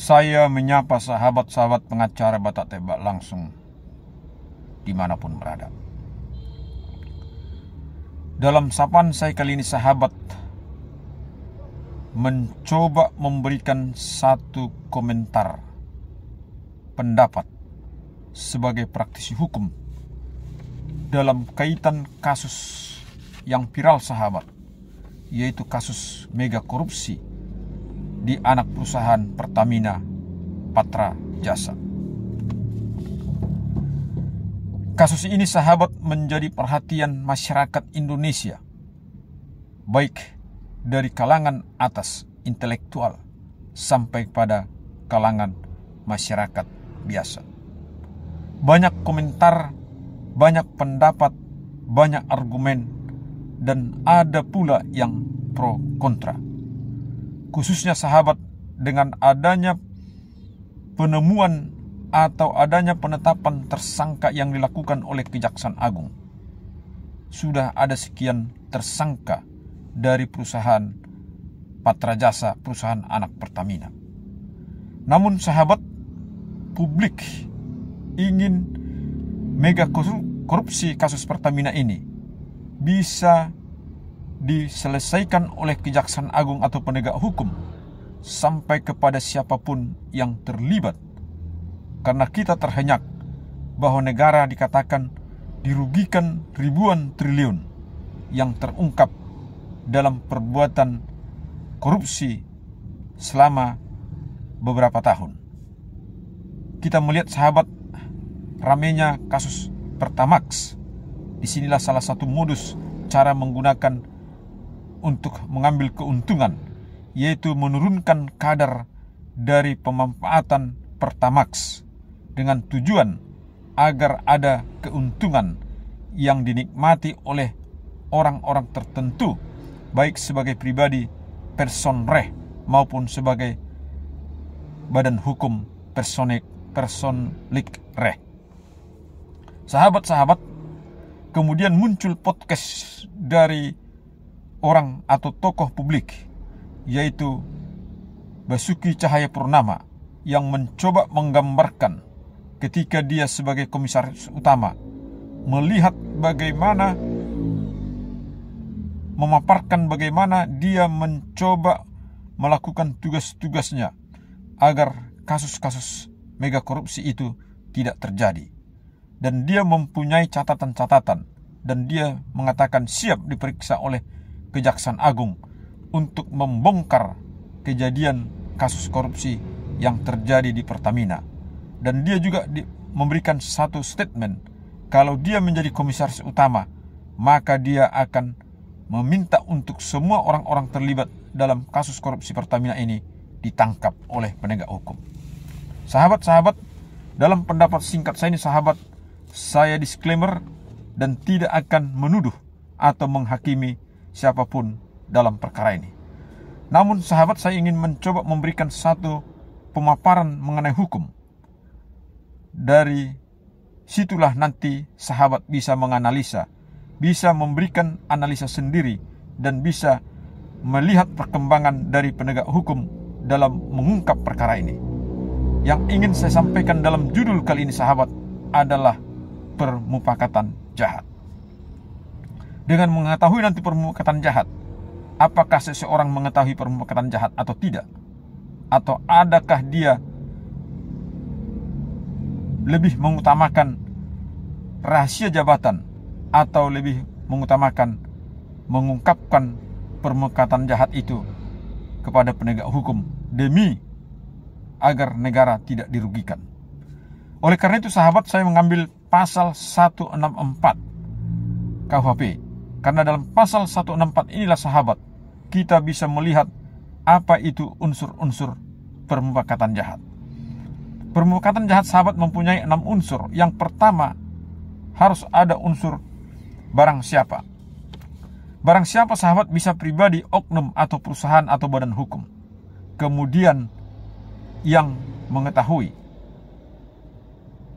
Saya menyapa sahabat-sahabat pengacara Batak Tebak langsung dimanapun berada. Dalam sapaan saya kali ini, sahabat mencoba memberikan satu komentar pendapat sebagai praktisi hukum dalam kaitan kasus yang viral, sahabat, yaitu kasus mega korupsi di anak perusahaan Pertamina Patra Jasa. Kasus ini, sahabat, menjadi perhatian masyarakat Indonesia, baik dari kalangan atas intelektual sampai pada kalangan masyarakat biasa. Banyak komentar, banyak pendapat, banyak argumen, dan ada pula yang pro kontra. Khususnya, sahabat, dengan adanya penemuan atau adanya penetapan tersangka yang dilakukan oleh Kejaksaan Agung. Sudah ada sekian tersangka dari perusahaan Patra Jasa, perusahaan anak Pertamina. Namun, sahabat, publik ingin mega korupsi kasus Pertamina ini bisa diselesaikan oleh Kejaksaan Agung atau penegak hukum sampai kepada siapapun yang terlibat, karena kita terhenyak bahwa negara dikatakan dirugikan ribuan triliun yang terungkap dalam perbuatan korupsi selama beberapa tahun. Kita melihat, sahabat, ramainya kasus Pertamax. Disinilah salah satu modus cara menggunakan untuk mengambil keuntungan, yaitu menurunkan kadar dari pemanfaatan Pertamax dengan tujuan agar ada keuntungan yang dinikmati oleh orang-orang tertentu, baik sebagai pribadi person reh maupun sebagai badan hukum personlik reh. Sahabat-sahabat, kemudian muncul podcast dari orang atau tokoh publik, yaitu Basuki Cahayapurnama, yang mencoba menggambarkan ketika dia sebagai komisaris utama melihat bagaimana, memaparkan bagaimana dia mencoba melakukan tugas-tugasnya agar kasus-kasus mega korupsi itu tidak terjadi. Dan dia mempunyai catatan-catatan, dan dia mengatakan siap diperiksa oleh Kejaksaan Agung untuk membongkar kejadian kasus korupsi yang terjadi di Pertamina. Dan dia juga memberikan satu statement, kalau dia menjadi komisaris utama, maka dia akan meminta untuk semua orang-orang terlibat dalam kasus korupsi Pertamina ini ditangkap oleh penegak hukum. Sahabat-sahabat, dalam pendapat singkat saya ini, sahabat, saya disclaimer dan tidak akan menuduh atau menghakimi siapapun dalam perkara ini. Namun, sahabat, saya ingin mencoba memberikan satu pemaparan mengenai hukum. Dari situlah nanti sahabat bisa menganalisa, bisa memberikan analisa sendiri, dan bisa melihat perkembangan dari penegak hukum dalam mengungkap perkara ini. Yang ingin saya sampaikan dalam judul kali ini, sahabat, adalah permufakatan jahat. Dengan mengetahui nanti permufakatan jahat, apakah seseorang mengetahui permufakatan jahat atau tidak? Atau adakah dia lebih mengutamakan rahasia jabatan, atau lebih mengutamakan mengungkapkan permufakatan jahat itu kepada penegak hukum demi agar negara tidak dirugikan? Oleh karena itu, sahabat, saya mengambil pasal 164 KUHP. Karena dalam pasal 164 inilah, sahabat, kita bisa melihat apa itu unsur-unsur permufakatan jahat. Permufakatan jahat, sahabat, mempunyai 6 unsur. Yang pertama, harus ada unsur barang siapa. Barang siapa, sahabat, bisa pribadi, oknum, atau perusahaan, atau badan hukum. Kemudian yang mengetahui.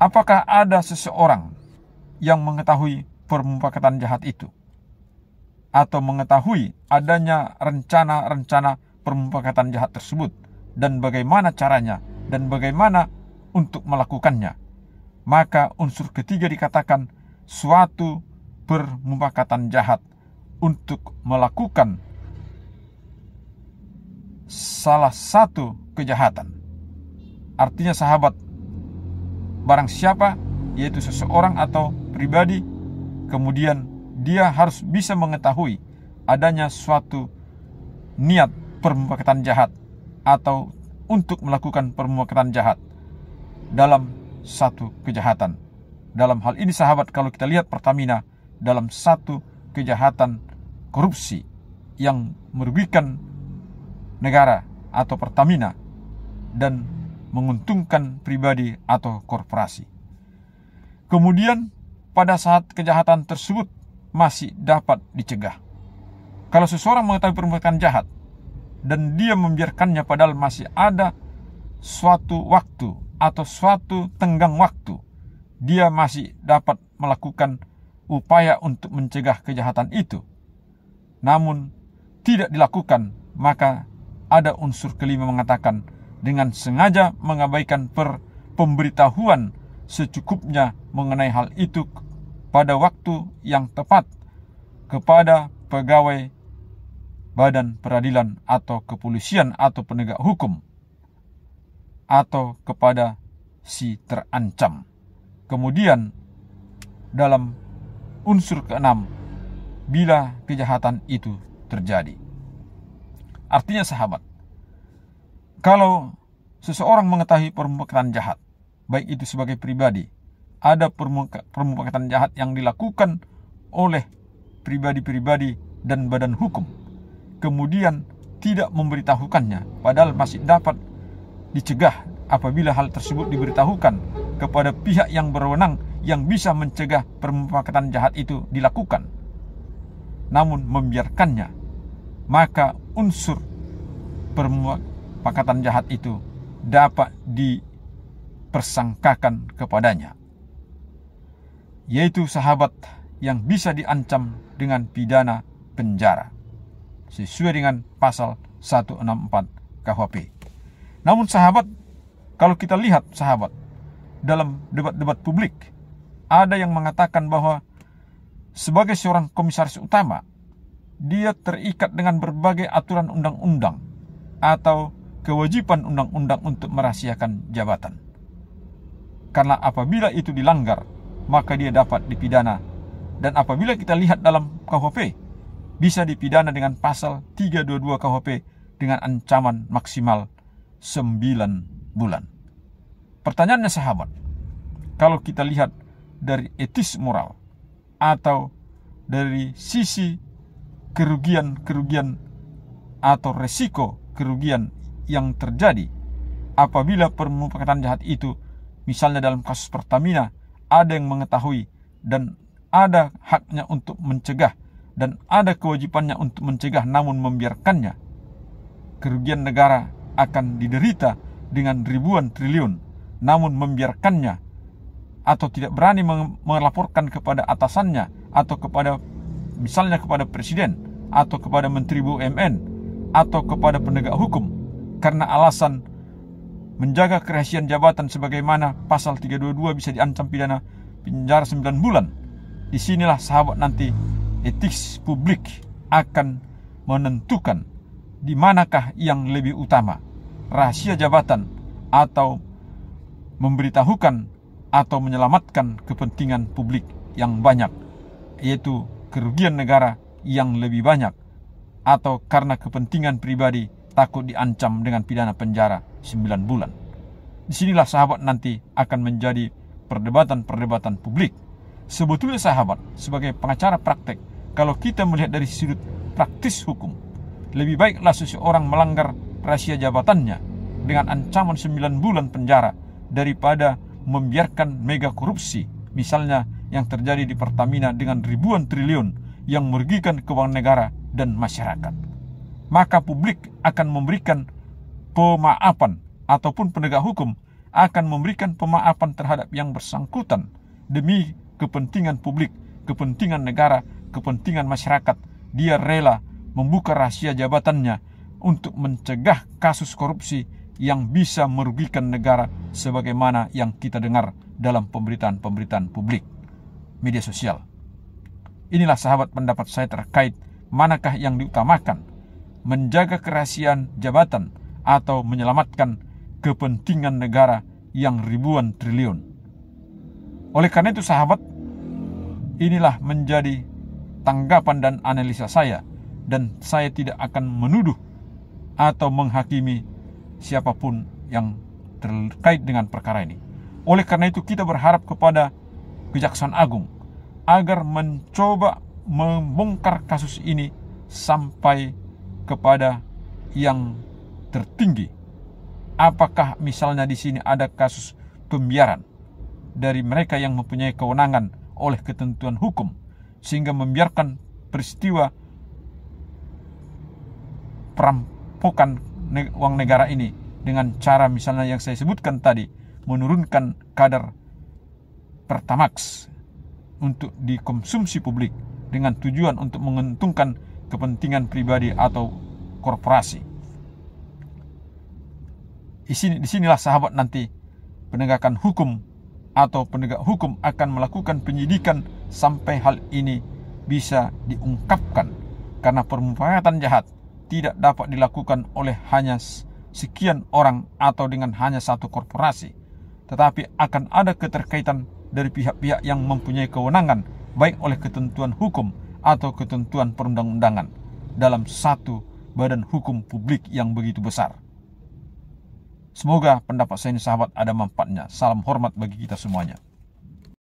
Apakah ada seseorang yang mengetahui permufakatan jahat itu? Atau mengetahui adanya rencana-rencana permufakatan jahat tersebut, dan bagaimana caranya dan bagaimana untuk melakukannya. Maka unsur ketiga dikatakan suatu permufakatan jahat untuk melakukan salah satu kejahatan. Artinya sahabat, barang siapa, yaitu seseorang atau pribadi, kemudian dia harus bisa mengetahui adanya suatu niat permufakatan jahat atau untuk melakukan permufakatan jahat dalam satu kejahatan. Dalam hal ini sahabat, kalau kita lihat Pertamina dalam satu kejahatan korupsi yang merugikan negara atau Pertamina dan menguntungkan pribadi atau korporasi. Kemudian pada saat kejahatan tersebut masih dapat dicegah. Kalau seseorang mengetahui perbuatan jahat dan dia membiarkannya padahal masih ada suatu waktu atau suatu tenggang waktu, dia masih dapat melakukan upaya untuk mencegah kejahatan itu, namun tidak dilakukan, maka ada unsur kelima mengatakan dengan sengaja mengabaikan pemberitahuan secukupnya mengenai hal itu pada waktu yang tepat kepada pegawai badan peradilan atau kepolisian atau penegak hukum atau kepada si terancam. Kemudian dalam unsur keenam, bila kejahatan itu terjadi. Artinya sahabat, kalau seseorang mengetahui permufakatan jahat, baik itu sebagai pribadi, ada permufakatan jahat yang dilakukan oleh pribadi-pribadi dan badan hukum, kemudian tidak memberitahukannya, padahal masih dapat dicegah apabila hal tersebut diberitahukan kepada pihak yang berwenang yang bisa mencegah permufakatan jahat itu dilakukan, namun membiarkannya, maka unsur permufakatan jahat itu dapat dipersangkakan kepadanya, yaitu sahabat yang bisa diancam dengan pidana penjara sesuai dengan pasal 164 KUHP. Namun sahabat, kalau kita lihat sahabat, dalam debat-debat publik ada yang mengatakan bahwa sebagai seorang komisaris utama, dia terikat dengan berbagai aturan undang-undang atau kewajiban undang-undang untuk merahasiakan jabatan. Karena apabila itu dilanggar, maka dia dapat dipidana. Dan apabila kita lihat dalam KUHP, bisa dipidana dengan pasal 322 KUHP dengan ancaman maksimal 9 bulan. Pertanyaannya sahabat, kalau kita lihat dari etis moral atau dari sisi kerugian atau resiko kerugian yang terjadi apabila permufakatan jahat itu, misalnya dalam kasus Pertamina, ada yang mengetahui dan ada haknya untuk mencegah dan ada kewajibannya untuk mencegah namun membiarkannya, kerugian negara akan diderita dengan ribuan triliun, namun membiarkannya atau tidak berani melaporkan kepada atasannya atau kepada misalnya kepada presiden atau kepada menteri BUMN atau kepada penegak hukum karena alasan menjaga kerahasiaan jabatan sebagaimana pasal 322 bisa diancam pidana penjara 9 bulan. Disinilah sahabat nanti etis publik akan menentukan di manakah yang lebih utama, rahasia jabatan atau memberitahukan atau menyelamatkan kepentingan publik yang banyak, yaitu kerugian negara yang lebih banyak, atau karena kepentingan pribadi takut diancam dengan pidana penjara 9 bulan. Disinilah sahabat nanti akan menjadi perdebatan-perdebatan publik. Sebetulnya sahabat, sebagai pengacara praktek, kalau kita melihat dari sudut praktis hukum, lebih baiklah seseorang melanggar rahasia jabatannya dengan ancaman 9 bulan penjara daripada membiarkan mega korupsi, misalnya yang terjadi di Pertamina dengan ribuan triliun yang merugikan keuangan negara dan masyarakat. Maka publik akan memberikan pemaafan ataupun penegak hukum akan memberikan pemaafan terhadap yang bersangkutan demi kepentingan publik, kepentingan negara, kepentingan masyarakat. Dia rela membuka rahasia jabatannya untuk mencegah kasus korupsi yang bisa merugikan negara sebagaimana yang kita dengar dalam pemberitaan-pemberitaan publik media sosial. Inilah sahabat pendapat saya terkait manakah yang diutamakan, menjaga kerahasiaan jabatan atau menyelamatkan kepentingan negara yang ribuan triliun. Oleh karena itu sahabat, inilah menjadi tanggapan dan analisa saya, dan saya tidak akan menuduh atau menghakimi siapapun yang terkait dengan perkara ini. Oleh karena itu kita berharap kepada Kejaksaan Agung agar mencoba membongkar kasus ini sampai kepada yang tertinggi. Apakah misalnya di sini ada kasus pembiaran dari mereka yang mempunyai kewenangan oleh ketentuan hukum sehingga membiarkan peristiwa perampokan uang negara ini dengan cara misalnya yang saya sebutkan tadi, menurunkan kadar Pertamax untuk dikonsumsi publik dengan tujuan untuk menguntungkan kepentingan pribadi atau korporasi. Disinilah sahabat nanti penegakan hukum atau penegak hukum akan melakukan penyidikan sampai hal ini bisa diungkapkan, karena perbuatan jahat tidak dapat dilakukan oleh hanya sekian orang atau dengan hanya satu korporasi, tetapi akan ada keterkaitan dari pihak-pihak yang mempunyai kewenangan baik oleh ketentuan hukum atau ketentuan perundang-undangan dalam satu badan hukum publik yang begitu besar. Semoga pendapat saya ini sahabat ada manfaatnya. Salam hormat bagi kita semuanya.